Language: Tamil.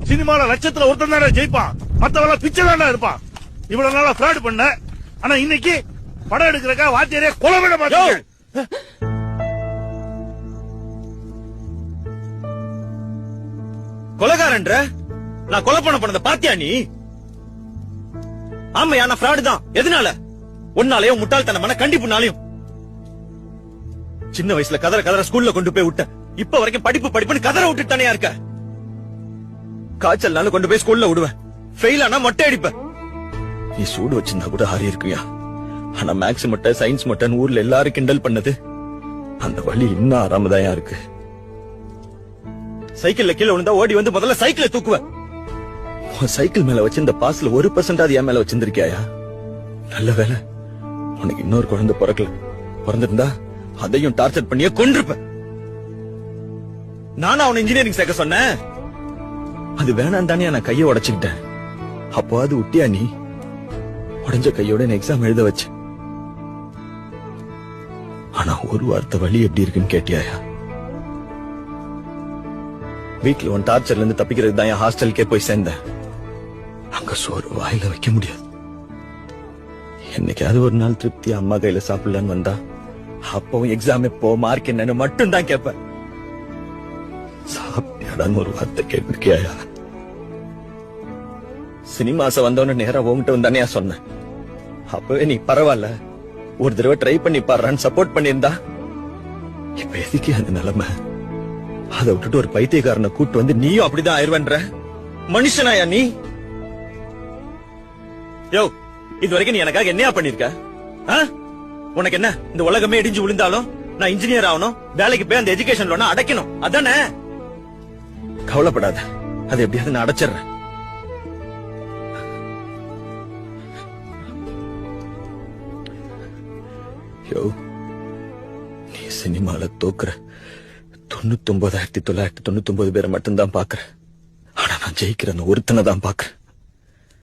சினிமால லட்சத்துல ஒருத்தன் தானே ஜெயிப்பான், மத்தவெல்லாம் பிச்சை தானே இருப்பான். இவ்வளவு நாளா ஃப்ராட் பண்ண, ஆனா இன்னைக்கு படம் எடுக்கிறக்கா வாத்தியாரே கொலை பண்ண மாட்டோம். கொலைகாரன்ற நான் கொலை பண்ணத பாத்தியா நீ? ஆமையா, நான் ஃப்ராடு தான். எதனால? உன்னாலயும் முட்டாள்தனமான கண்டிப்புனாலையும். சின்ன வயசுல கதற கதற ஸ்கூல்ல கொண்டு போய் விட்ட, இப்ப வரைக்கும் படிப்பு படிப்புன்னு கதற விட்டுட்டு தானே இருக்க. காய்ச்சல்னால கொண்டு போய் ஸ்கூல்ல விடுவேன், ஃபெயில் ஆனா மொட்டை அடிப்பேன். நீ சூடு வச்சிருந்தா கூட ஆறி இருக்குயா. ஆனா மேக்ஸ் மொட்டை சயின்ஸ் மொட்டைன்னு ஊர்ல எல்லாரும் கிண்டல் பண்ணது, அந்த வழி இன்னும் ஆறாமதாயா இருக்கு. சைக்கிள்ல கீழே விழுந்தா ஓடி வந்து முதல்ல சைக்கிளை தூக்குவேன். சைக்கிள் மேல வச்சிருந்த பாஸ்ல 1% என் மேல வச்சிருந்திருக்கியா? நல்ல வேலை உனக்கு இன்னொரு குழந்தை பிறக்கல. பிறந்திருந்தா அதையும் டார்ச்சர் பண்ணியே கொன்றிருப்ப. நானும் அவனை இன்ஜினியரிங் சேர்க்க சொன்னேன், அது வேணாம் தானே நான் கையை உடைச்சுக்கிட்டேன். அப்போ அது விட்டியா நீ? உடைஞ்ச கையோட எக்ஸாம் எழுத வச்சு. ஆனா ஒரு வார்த்தை வழி எப்படி இருக்குன்னு கேட்டியாயா? வீட்டுல உன் டார்ச்சர்ல இருந்து தப்பிக்கிறது தான் என் ஹாஸ்டலுக்கே போய் சேர்ந்தேன். அங்க சோறு வாயில வைக்க முடியாது. என்னைக்காவது ஒரு நாள் திருப்தி அம்மா கையில சாப்பிடலான்னு வந்தா, அப்பவும் எக்ஸாம் எப்போ மார்க் என்னன்னு மட்டும் தான் கேட்பேன். சாப்பிட்டியாடான்னு ஒரு வார்த்தை கேட்டிருக்கியா? சினிமாச வந்தவன நேரா உங்ககிட்ட வந்தானே சொன்னேன். அப்பவே நீ பரவாயில்ல ஒரு தடவை ட்ரை பண்ணி பாடுறான்னு சப்போர்ட் பண்ணியிருந்தா, இப்ப எதுக்கு அந்த நிலைமை? அதை விட்டுட்டு ஒரு பைத்தியக்காரனை கூட்டு வந்து நீயும் அப்படிதான் ஆயிருவன்ற மனுஷனாயா நீ? யோ, இது வரைக்கும் நீ எனக்காக என்னையா பண்ணிருக்க? உனக்கு என்ன, இந்த உலகமே இடிஞ்சு விழுந்தாலும் நான் இன்ஜினியர் ஆகணும், வேலைக்கு போய் அந்த எஜுகேஷன் லோனை அடைக்கணும், அதானே? கவலைப்படாத, அது எப்படியாவது நான் அடைச்சிடுறேன். யோ, நீ சினிமால தோக்குற 99,999 பேரை மட்டும்தான் பாக்குற. ஆனா நான் ஜெயிக்கிற ஒருத்தனை தான் பாக்குறேன்.